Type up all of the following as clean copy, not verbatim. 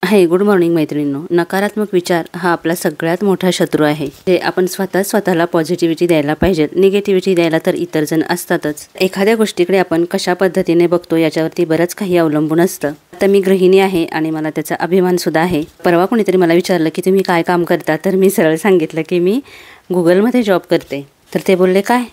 हाय, good morning मैत्रिणींनो. नकारात्मक विचार हा आपला सगळ्यात मोठा शत्रू आहे. जे आपण स्वतःला पॉझिटिव्हिटी द्यायला पाहिजे. निगेटिव्हिटी द्यायला तर इतर जण असतातच. एखाद्या गोष्टीकडे आपण कशा पद्धतीने बघतो याच्यावरती बरंच काही अवलंबून असतं. आता मी गृहिणी आहे आणि मला त्याचा अभिमान सुद्धा आहे. परवा कोणीतरी मला विचारलं की तुम्ही काय काम करता, तर मी सरळ सांगितलं की मी गुगलमध्ये जॉब करते. तर ते बोलले काय,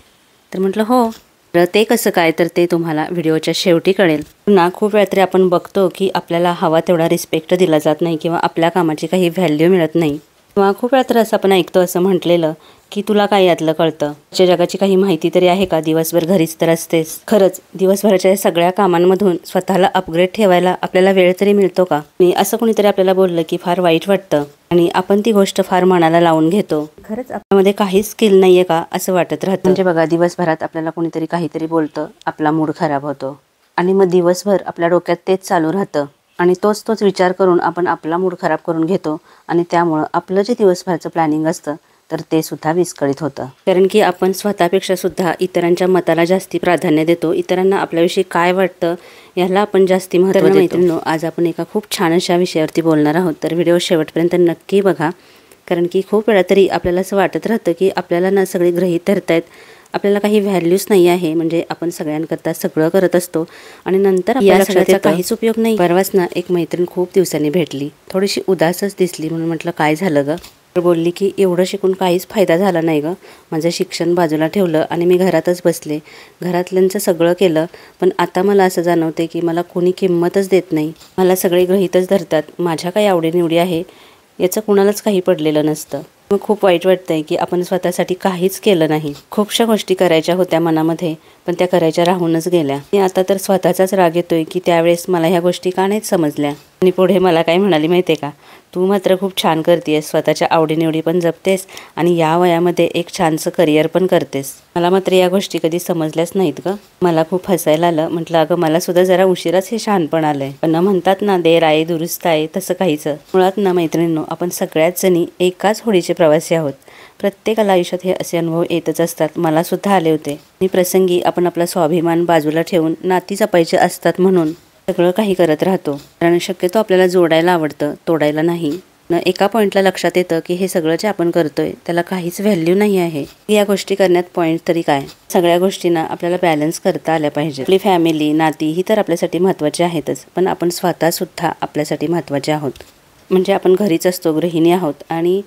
तर म्हटलं हो. तर ते कसं काय, तर ते तुम्हाला व्हिडिओच्या शेवटी कळेल. पुन्हा खूप वेळा तरी आपण बघतो की आपल्याला हवा तेवढा रिस्पेक्ट दिला जात नाही किंवा आपल्या कामाची काही व्हॅल्यू मिळत नाही. किंवा खूप वेळा तर असं आपण ऐकतो, असं म्हटलेलं की तुला काय यातलं कळतं, त्या जगाची काही माहिती तरी आहे का, दिवसभर घरीच तर असतेस. खरंच दिवसभराच्या सगळ्या कामांमधून स्वतःला अपग्रेड ठेवायला आपल्याला वेळ तरी मिळतो का? आणि असं कोणीतरी आपल्याला बोललं की फार वाईट वाटतं आणि आपण ती गोष्ट फार मनाला लावून घेतो. खरंच आपल्यामध्ये काहीच स्किल नाहीये का असं वाटत राहतं. म्हणजे बघा, दिवसभरात आपल्याला कोणीतरी काहीतरी बोलतं, आपला मूड खराब होतो आणि मग दिवसभर आपल्या डोक्यात तेच चालू राहतं आणि तोच विचार करून आपण आपला मूड खराब करून घेतो आणि त्यामुळं आपलं जे दिवसभराचं प्लॅनिंग असतं तर ते सुद्धा विस्कळीत होतं. कारण की आपण स्वतःपेक्षा सुद्धा इतरांच्या मताला जास्ती प्राधान्य देतो. इतरांना आपल्याविषयी काय वाटतं याला आपण जास्ती महत्त्व देतो. मैत्रिणींनो, आज आपण एका खूप छान अशा विषयावरती बोलणार आहोत. तर व्हिडिओ शेवटपर्यंत नक्की बघा. कारण की खूप वेळा तरी आपल्याला असं वाटत राहतं की आपल्याला ना सगळे गृहीत धरतायत, आपल्याला काही व्हॅल्यूच नाही आहे. म्हणजे आपण सगळ्यांकरता सगळं करत असतो आणि नंतर या सगळ्याचा काहीच उपयोग नाही. परवाच ना एक मैत्रीण खूप दिवसांनी भेटली, थोडीशी उदासच दिसली. म्हणून म्हटलं काय झालं ग? तर बोलली की एवढं शिकून काहीच फायदा झाला नाही ग. माझं शिक्षण बाजूला ठेवलं आणि मी घरातच बसले. घरातल्यांचं सगळं केलं, पण आता मला असं जाणवते की मला कोणी किंमतच देत नाही. मला सगळे गृहीतच धरतात. माझ्या काही आवडीनिवडी आहे याचं कुणालाच काही पडलेलं नसतं. मग खूप वाईट वाटतंय की आपण स्वतःसाठी काहीच केलं नाही. खूपशा गोष्टी करायच्या होत्या मनामध्ये, पण त्या करायच्या राहूनच गेल्या. आणि आता तर स्वतःचाच राग येतोय की त्यावेळेस मला ह्या गोष्टी का नाहीत समजल्या. आणि पुढे मला काय म्हणाली माहितीये का, तू मात्र खूप छान करतेस, स्वतःच्या आवडीनिवडी पण जपतेस आणि या वयामध्ये एक छानसं करिअर पण करतेस. मला मात्र या गोष्टी कधी समजल्याच नाहीत ग. मला खूप हसायला आलं. म्हटलं अगं, मला सुद्धा जरा उशिराच हे शहाणपण आलंय. पण म्हणतात ना, देर आहे दुरुस्त आहे, तसं काहीच. मुळात ना मैत्रिणींनो, आपण सगळ्याच जणी एकाच होडीचे प्रवासी आहोत. प्रत्येकाला आयुष्यात हे असे अनुभव येतच असतात. मला सुद्धा आले होते. आणि प्रसंगी आपण आपला स्वाभिमान बाजूला ठेवून नाती जपायचे असतात म्हणून सगळं काही करत राहतो. कारण शक्यतो आपल्याला जोडायला आवडतं, तोडायला नाही. एका पॉईंटला लक्षात येतं की हे सगळं जे आपण करतोय त्याला काहीच व्हॅल्यू नाही आहे. या गोष्टी करण्यात पॉईंट तरी काय? सगळ्या गोष्टींना आपल्याला बॅलन्स करता आल्या पाहिजे. आपली फॅमिली, नाती ही तर आपल्यासाठी महत्त्वाची आहेतच, पण आपण स्वतः सुद्धा आपल्यासाठी महत्त्वाचे आहोत. म्हणजे आपण घरीच असतो, गृहिणी आहोत आणि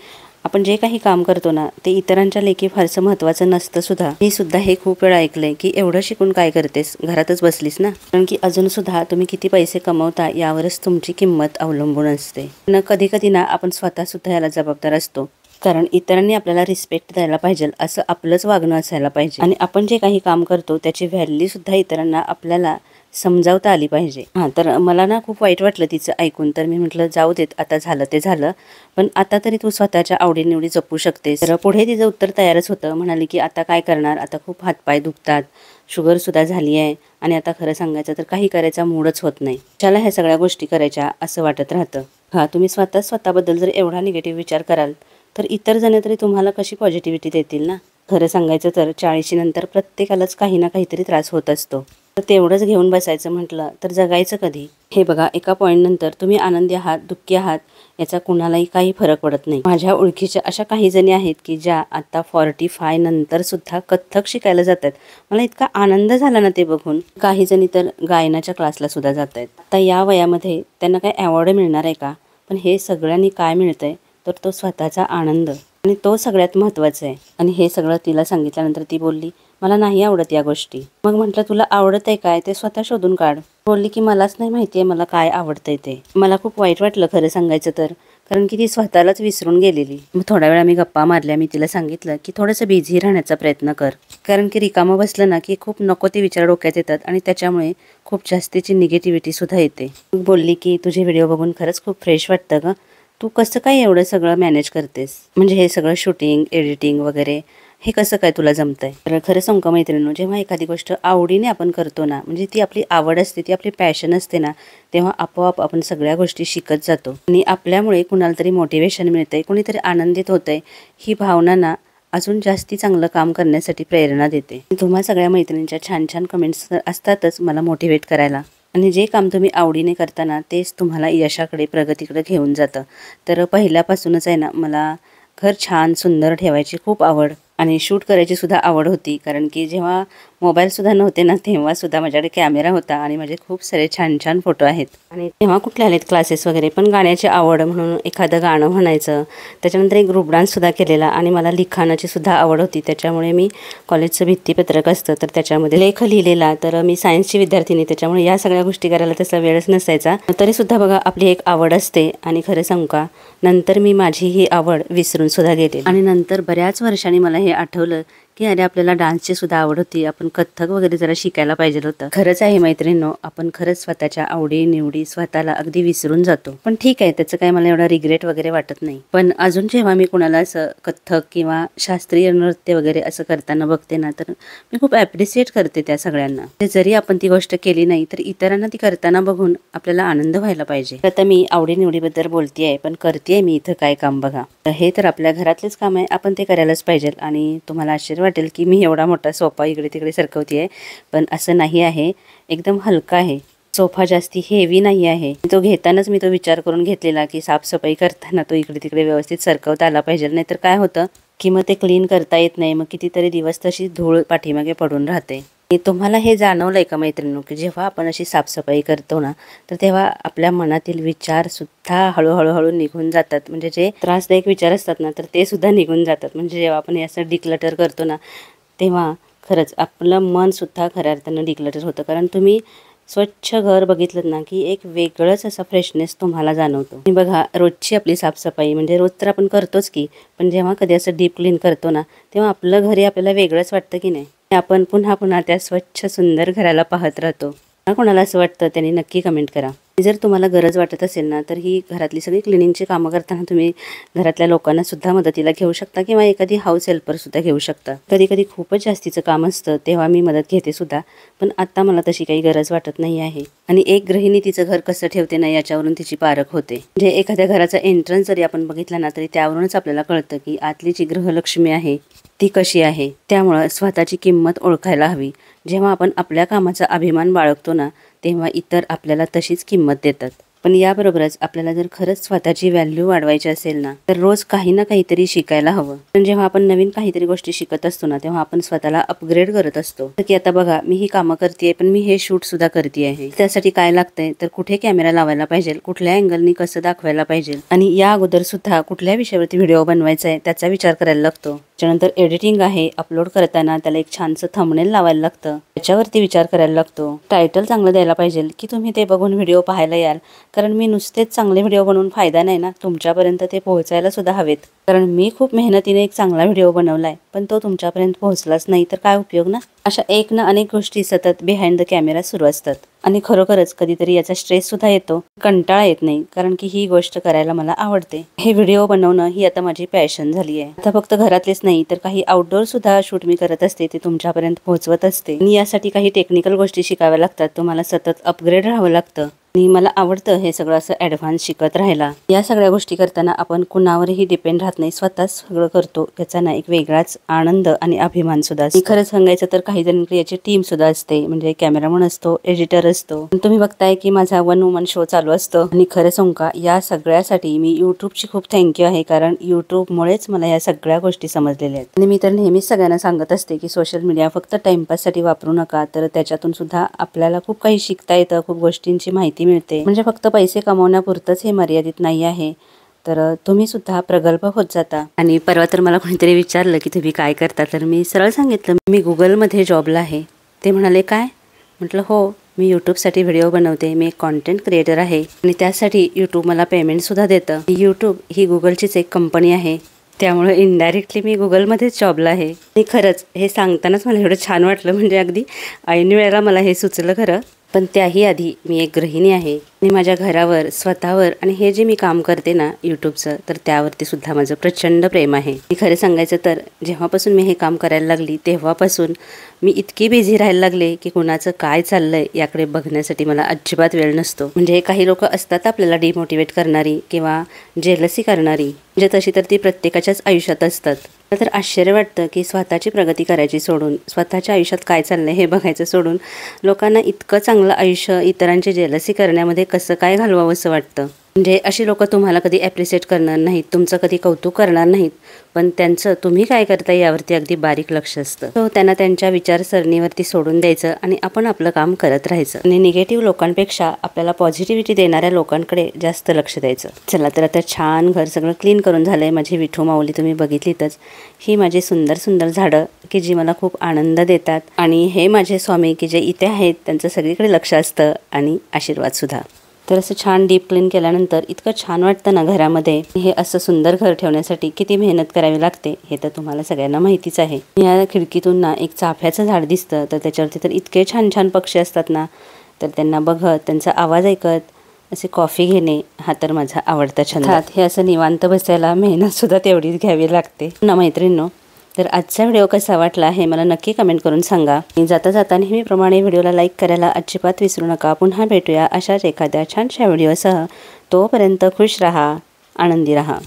आपण जे काही काम करतो ना ते इतरांच्या लेखी फारसं महत्त्वाचं नसतं सुद्धा. मी सुद्धा हे खूप वेळा ऐकलंय की एवढं शिकून काय करतेस, घरातच बसलीस ना. कारण की अजून सुद्धा तुम्ही किती पैसे कमवता यावरच तुमची किंमत अवलंबून असते. कधी कधी ना आपण स्वतः सुद्धा याला जबाबदार असतो. कारण इतरांनी आपल्याला रिस्पेक्ट द्यायला पाहिजे असं आपलंच वागणं असायला पाहिजे आणि आपण जे काही काम करतो त्याची व्हॅल्यू सुद्धा इतरांना आपल्याला समजावता आली पाहिजे. तर मला ना खूप वाईट वाटलं तिचं ऐकून. तर मी म्हटलं जाऊ देत, आता झालं ते झालं, पण आता तरी तू स्वतःच्या आवडीनिवडी जपू शकतेस. तर पुढे तिचं उत्तर तयारच होतं. म्हणाली की आता काय करणार, आता खूप हातपाय दुखतात, शुगरसुद्धा झाली आहे आणि आता खरं सांगायचं तर काही करायचा मूडच होत नाही. त्याला ह्या सगळ्या गोष्टी करायच्या असं वाटत राहतं. तुम्ही स्वतःबद्दल जर एवढा निगेटिव्ह विचार कराल तर इतर जण तरी तुम्हाला कशी पॉझिटिव्हिटी देतील ना. खरं सांगायचं तर 40 नंतर प्रत्येकालाच काही ना काहीतरी त्रास होत असतो. तर तेवढंच घेऊन बसायचं म्हटलं तर जगायचं कधी? हे बघा, एका पॉईंट नंतर तुम्ही आनंदी आहात, दुःखी आहात याचा कुणालाही काही फरक पडत नाही. माझ्या ओळखीच्या अशा काही जणी आहेत की ज्या आता 45 नंतर सुद्धा कथ्थक शिकायला जातात. मला इतका आनंद झाला ना ते बघून. काही जणी तर गायनाच्या क्लासला सुद्धा जात आहेत. आता या वयामध्ये त्यांना काही अवॉर्ड मिळणार आहे का? पण हे सगळ्यांनी काय मिळतंय तर तो स्वतःचा आनंद आणि तो सगळ्यात महत्त्वाचा आहे. आणि हे सगळं तिला सांगितल्यानंतर ती बोलली मला नाही आवडत या गोष्टी. मग म्हटलं तुला आवडत आहे काय ते स्वतः शोधून काढ. बोलली की मलाच नाही माहिती आहे मला काय आवडतंय ते. मला खूप वाईट वाटलं खरं सांगायचं तर, कारण की ती स्वतःलाच विसरून गेलेली. मग थोड्या वेळा मी गप्पा मारल्या. मी तिला सांगितलं की थोडंसं बिझी राहण्याचा प्रयत्न कर, कारण की रिकामं बसलं ना की खूप नको ते विचार डोक्यात येतात आणि त्याच्यामुळे खूप जास्तीची निगेटिव्हिटी सुद्धा येते. मग बोलली की तुझे व्हिडिओ बघून खरंच खूप फ्रेश वाटतं ग. तू कसं काय एवढं सगळं मॅनेज करतेस? म्हणजे हे सगळं शूटिंग, एडिटिंग वगैरे हे कसं काय तुला जमतंय? तर खरं सांगू का मैत्रिणींनो, जेव्हा एखादी गोष्ट आवडीने आपण करतो ना, म्हणजे ती आपली आवड असते, ती आपली पॅशन असते ना, तेव्हा आपोआप आपण सगळ्या गोष्टी शिकत जातो आणि आपल्यामुळे कुणाला तरी मोटिवेशन मिळतंय, कुणीतरी आनंदित होतंय. ही भावना ना अजून जास्ती चांगलं काम करण्यासाठी प्रेरणा देते. तुम्हा सगळ्या मैत्रिणींच्या छान छान कमेंट्स असतातच मला मोटिवेट करायला. आणि जे काम तुम्ही आवडीने करताना तेच तुम्हाला यशाकडे प्रगतीकडे घेऊन जातं. तर पहिल्यापासूनच आहे ना मला घर छान सुंदर ठेवायची खूप आवड आणि शूट करायची सुद्धा आवड होती. कारण की जेव्हा मोबाईलसुद्धा नव्हते ना तेव्हासुद्धा माझ्याकडे कॅमेरा होता आणि माझे खूप सारे छान छान फोटो आहेत. आणि तेव्हा कुठले आलेत क्लासेस वगैरे, पण गाण्याची आवड म्हणून एखादं गाणं म्हणायचं. त्याच्यानंतर एक ग्रुप डान्ससुद्धा केलेला आणि मला लिखाणाची सुद्धा आवड होती. त्याच्यामुळे मी कॉलेजचं भित्तीपत्रक असतं तर त्याच्यामध्ये लेख लिहिलेला. तर मी सायन्सची विद्यार्थिनी, त्याच्यामुळे या सगळ्या गोष्टी करायला तसा वेळच नसायचा. तरीसुद्धा बघा आपली एक आवड असते. आणि खरं सांगू का, नंतर मी माझी ही आवड विसरून सुद्धा गेले. आणि नंतर बऱ्याच वर्षांनी मला हे आठवलं की अरे आपल्याला डान्सची सुद्धा आवड होती, आपण कथ्थक वगैरे जरा शिकायला पाहिजे होतं. खरंच आहे मैत्रिणींनो, आपण खरंच स्वतःच्या आवडी निवडी स्वतःला अगदी विसरून जातो. पण ठीक आहे, त्याचं काय मला एवढा रिग्रेट वगैरे वाटत नाही. पण अजून जेव्हा मी कुणाला असं कथ्थक किंवा शास्त्रीय नृत्य वगैरे असं करताना बघते ना, तर मी खूप ॲप्रिशिएट करते त्या सगळ्यांना. जरी आपण ती गोष्ट केली नाही तर इतरांना ती करताना बघून आपल्याला आनंद व्हायला पाहिजे. आता मी आवडी निवडीबद्दल बोलते आहे, पण करते मी इथं काय काम बघा. हे तर आपल्या घरातलेच काम आहे, आपण ते करायलाच पाहिजे. आणि तुम्हाला आश्चर्य वाटेल की मी एवढा मोठा सोफा इकडे तिकडे सरकवते आहे, पण असं नाही आहे. एकदम हलका आहे सोफा, जास्ती हेवी नाही आहे. तो घेतानाच मी तो विचार करून घेतलेला की साफसफाई करताना तो इकडे तिकडे व्यवस्थित सरकवता आला पाहिजे. नाहीतर काय होतं की मग ते क्लीन करता येत नाही, मग कितीतरी दिवस तशी धूळ पाठीमागे पडून राहते. तुम्हाला हे जाणवलंय का मैत्रिणींनो की जेव्हा आपण अशी साफसफाई करतो ना, तर तेव्हा आपल्या मनातील विचार सुद्धा हळूहळू निघून जातात. म्हणजे जे त्रासदायक विचार असतात ना, तर ते सुद्धा निघून जातात. म्हणजे जेव्हा आपण असं डिक्लटर करतो ना, तेव्हा खरंच आपलं मन सुद्धा खऱ्या अर्थानं डिक्लटर होतं. कारण तुम्ही स्वच्छ घर बघितलं ना की एक वेगळंच असा फ्रेशनेस तुम्हाला जाणवतो. आणि बघा रोजची आपली साफसफाई म्हणजे रोज तर आपण करतोच की, पण जेव्हा कधी असं डीप क्लीन करतो ना, तेव्हा आपलं घरी आपल्याला वेगळंच वाटतं की नाही. आपण पुन्हा पुन्हा त्या स्वच्छ सुंदर घराला पाहत राहतो. कोणाला असं वाटतं त्यांनी नक्की कमेंट करा. जर तुम्हाला गरज वाटत असेल ना, तर ही घरातली सगळी क्लिनिंगची कामं करताना तुम्ही घरातल्या लोकांना सुद्धा मदतीला घेऊ शकता किंवा एखादी हाऊस हेल्पर सुद्धा घेऊ शकता. कधी कधी खूपच जास्तीचं काम असतं तेव्हा मी मदत घेते सुद्धा, पण आता मला तशी काही गरज वाटत नाही आहे. आणि एक गृहिणी तिचं घर कसं ठेवते ना याच्यावरून तिची पारख होते. म्हणजे एखाद्या घराचा एंट्रन्स जरी आपण बघितला ना, तरी त्यावरूनच आपल्याला कळतं की आतली जी गृहलक्ष्मी आहे ती कशी आहे. त्यामुळं स्वतःची किंमत ओळखायला हवी. जेव्हा आपण आपल्या कामाचा अभिमान बाळगतो ना, तेव्हा इतर आपल्याला तशीच किंमत देतात. पण याबरोबरच आपल्याला जर खरंच स्वतःची व्हॅल्यू वाढवायची असेल ना, तर रोज काही ना काहीतरी शिकायला हवं. पण जेव्हा आपण नवीन काहीतरी गोष्टी शिकत असतो ना, तेव्हा आपण स्वतःला अपग्रेड करत असतो. की आता बघा मी ही कामं करते, पण मी हे शूट सुद्धा करते आहे. त्यासाठी काय लागतंय तर कुठे कॅमेरा लावायला पाहिजे, कुठल्या अँगलनी कसं दाखवायला पाहिजे, आणि या अगोदर सुद्धा कुठल्या विषयावरती व्हिडिओ बनवायचा आहे त्याचा विचार करायला लागतो. त्याच्यानंतर एडिटिंग आहे, अपलोड करताना त्याला एक छानसं थंबनेल लावायला लागतं, त्याच्यावरती विचार करायला लागतो. टायटल चांगलं द्यायला पाहिजे की तुम्ही ते बघून व्हिडिओ पाहायला याल. कारण मी नुसतेच चांगले व्हिडिओ बनवून फायदा नाही ना, तुमच्यापर्यंत ते पोहोचायला सुद्धा हवेत. कारण मी खूप मेहनतीने एक चांगला व्हिडिओ बनवलाय, पण तो तुमच्यापर्यंत पोहोचलाच नाही तर काय उपयोग ना. अशा एक ना अनेक गोष्टी सतत बिहाइंड द कॅमेरा सुरू असतात. आणि खरोखरच कधीतरी याचा स्ट्रेस सुद्धा येतो, कंटाळा येत नाही, कारण की ही गोष्ट करायला मला आवडते. हे व्हिडिओ बनवणं ही आता माझी पॅशन झाली आहे. आता फक्त घरातलेच नाही तर काही आउटडोअर सुद्धा शूट मी करत असते, ते तुमच्यापर्यंत पोहोचवत असते. आणि यासाठी काही टेक्निकल गोष्टी शिकाव्या लागतात, तुम्हाला सतत अपग्रेड राहावं लागतं. आणि मला आवडतं हे सगळं असं ॲडव्हान्स शिकत राहायला. या सगळ्या गोष्टी करताना आपण कुणावरही डिपेंड राहत नाही, स्वतःच सगळं करतो. याचा ना एक वेगळाच आनंद आणि अभिमान सुद्धा असतो. खरं सांगायचं तर काही जणांकडे याची टीम सुद्धा असते, म्हणजे कॅमेरामन असतो, एडिटर असतो. तुम्ही बघताय की माझा 1 वुमन शो चालू असतो. आणि खरं सांगू का, या सगळ्यासाठी मी यूट्यूबची खूप थँक्यू आहे, कारण यूट्यूबमुळेच मला या सगळ्या गोष्टी समजलेल्या आहेत. आणि मी तर नेहमीच सगळ्यांना सांगत असते की सोशल मीडिया फक्त टाइमपाससाठी वापरू नका, तर त्याच्यातून सुद्धा आपल्याला खूप काही शिकता येतं, खूप गोष्टींची माहिती मिळते. म्हणजे फक्त पैसे कमवण्यापुरतंच हे मर्यादित नाही आहे, तर तुम्ही सुद्धा प्रगल्भ होत जाता. आणि परवा तर मला कोणीतरी विचारलं की तुम्ही काय करता, तर मी सरळ सांगितलं मी गुगलमध्ये जॉबला आहे. ते म्हणाले काय? म्हटलं हो, मी यूट्यूबसाठी व्हिडिओ बनवते, मी एक कॉन्टेंट क्रिएटर आहे आणि त्यासाठी यूट्यूब मला पेमेंटसुद्धा देतं. यूट्यूब ही गुगलचीच एक कंपनी आहे, त्यामुळे इनडायरेक्टली मी गुगलमध्येच जॉबला आहे. आणि खरंच हे सांगतानाच मला एवढं छान वाटलं, म्हणजे अगदी ऐन वेळेला मला हे सुचलं खरं. पण त्याही आधी मी एक गृहिणी आहे आणि माझ्या घरावर, स्वतःवर आणि हे जे मी काम करते ना यूट्यूबचं, तर त्यावरती सुद्धा माझं प्रचंड प्रेम आहे. मी खरं सांगायचं तर जेव्हापासून मी हे काम करायला लागली तेव्हापासून मी इतकी बिझी राहायला लागले की कुणाचं काय चाललंय याकडे बघण्यासाठी मला अजिबात वेळ नसतो. म्हणजे काही लोक असतात आपल्याला डिमोटिवेट करणारी किंवा जेलसी करणारी, म्हणजे तशी तर ती प्रत्येकाच्याच आयुष्यात असतात. तर आश्चर्य वाटतं की स्वतःची प्रगती करायची सोडून, स्वतःच्या आयुष्यात काय चाललंय हे बघायचं सोडून लोकांना इतकं चांगलं आयुष्य इतरांची जेलसी करण्यामध्ये कसं काय घालवावं असं वाटतं. म्हणजे अशी लोक तुम्हाला कधी ॲप्रिशिएट करणार नाहीत, तुमचं कधी कौतुक करणार नाहीत, पण त्यांचं तुम्ही काय करता यावरती अगदी बारीक लक्ष असतं. तो त्यांना त्यांच्या विचारसरणीवरती सोडून द्यायचं आणि आपण आपलं काम करत राहायचं. आणि निगेटिव्ह लोकांपेक्षा आपल्याला पॉझिटिव्हिटी देणाऱ्या लोकांकडे जास्त लक्ष द्यायचं. चला तर आता छान घर सगळं क्लीन करून झालंय. माझी विठू माऊली तुम्ही बघितलीतच. ही माझी सुंदर सुंदर झाडं की जी मला खूप आनंद देतात, आणि हे माझे स्वामी की जे इथे आहेत त्यांचं सगळीकडे लक्ष असतं आणि आशीर्वाद सुद्धा. तर असं छान डीप क्लीन केल्यानंतर इतकं छान वाटतं ना घरामध्ये. हे असं सुंदर घर ठेवण्यासाठी किती मेहनत करावी लागते हे तर तुम्हाला सगळ्यांना माहितीच आहे. या खिडकीतून ना एक चाफ्याचं झाड दिसतं, तर त्याच्यावरती तर इतके छान छान पक्षी असतात ना, तर त्यांना बघत, त्यांचा आवाज ऐकत असे कॉफी घेणे हा तर माझा आवडता छंद. हे असं निवांत बसायला मेहनत सुद्धा तेवढीच घ्यावी लागते ना मैत्रिणींनो. तर आजचा व्हिडिओ कसा वाटला हे मला नक्की कमेंट करून सांगा. आणि जाता जाता नेहमीप्रमाणे व्हिडिओला लाईक करायला अजिबात विसरू नका. पुन्हा भेटूया अशाच एखाद्या छानशा व्हिडिओसह. तोपर्यंत खुश राहा, आनंदी राहा.